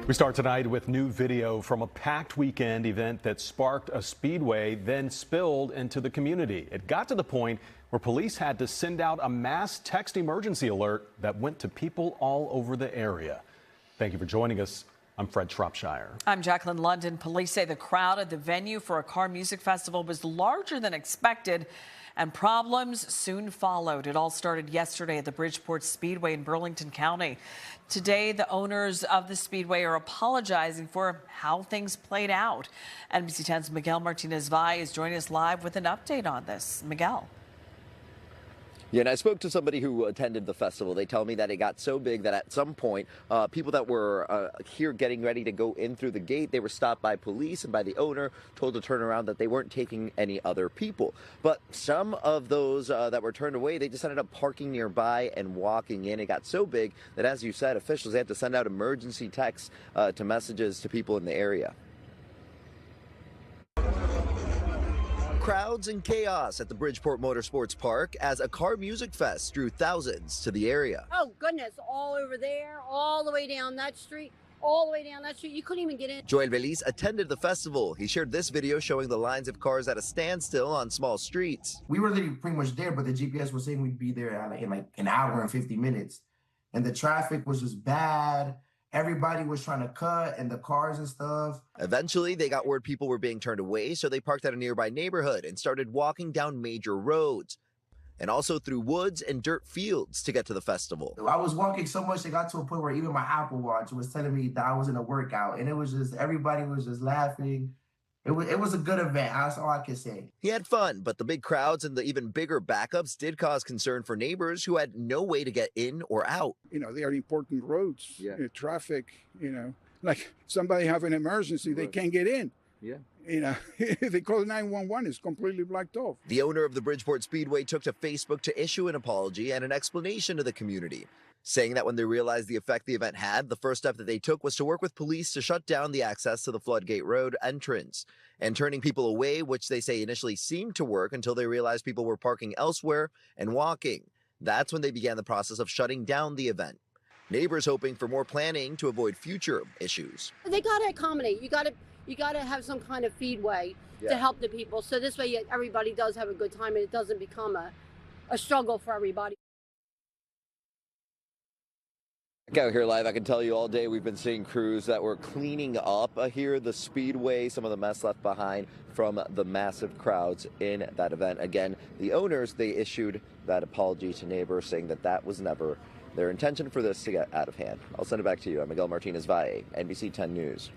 We start tonight with new video from a packed weekend event that sparked a speedway, then spilled into the community. It got to the point where police had to send out a mass text emergency alert that went to people all over the area. Thank you for joining us. I'm Fred Shropshire. I'm Jacqueline London. Police say the crowd at the venue for a car music festival was larger than expected, and problems soon followed. It all started yesterday at the Bridgeport Speedway in Burlington County. Today, the owners of the Speedway are apologizing for how things played out. NBC 10's Miguel Martinez-Valle is joining us live with an update on this. Miguel. Yeah, and I spoke to somebody who attended the festival. They tell me that it got so big that at some point, people that were here getting ready to go in through the gate, they were stopped by police and by the owner, told to turn around, that they weren't taking any other people. But some of those that were turned away, they just ended up parking nearby and walking in. It got so big that, as you said, officials, they had to send out emergency texts to messages to people in the area. Crowds and chaos at the Bridgeport Motorsports Park as a car music fest drew thousands to the area. Oh goodness, all over there, all the way down that street, all the way down that street. You couldn't even get in. Joel Beliz attended the festival. He shared this video showing the lines of cars at a standstill on small streets. We were pretty much there, but the GPS was saying we'd be there in like an hour and 50 minutes. And the traffic was just bad. Everybody was trying to cut, and the cars and stuff. Eventually, they got word people were being turned away, so they parked at a nearby neighborhood and started walking down major roads and also through woods and dirt fields to get to the festival. I was walking so much, it got to a point where even my Apple Watch was telling me that I was in a workout, and it was just, everybody was just laughing. It was a good event. That's all I can say. He had fun, but the big crowds and the even bigger backups did cause concern for neighbors who had no way to get in or out. You know, they are important roads, traffic, you know, like somebody have an emergency, they can't get in. Yeah. You know, if they call 911, it's completely blocked off. The owner of the Bridgeport Speedway took to Facebook to issue an apology and an explanation to the community, saying that when they realized the effect the event had, the first step that they took was to work with police to shut down the access to the Floodgate Road entrance, and turning people away, which they say initially seemed to work until they realized people were parking elsewhere and walking. That's when they began the process of shutting down the event. Neighbors hoping for more planning to avoid future issues. They got to accommodate. You got to have some kind of feedway to help the people. So this way everybody does have a good time and it doesn't become a struggle for everybody. Out here live, I can tell you all day we've been seeing crews that were cleaning up here the speedway, some of the mess left behind from the massive crowds in that event. Again, the owners, they issued that apology to neighbors, saying that that was never their intention for this to get out of hand. I'll send it back to you. I'm Miguel Martinez-Valle, NBC 10 News.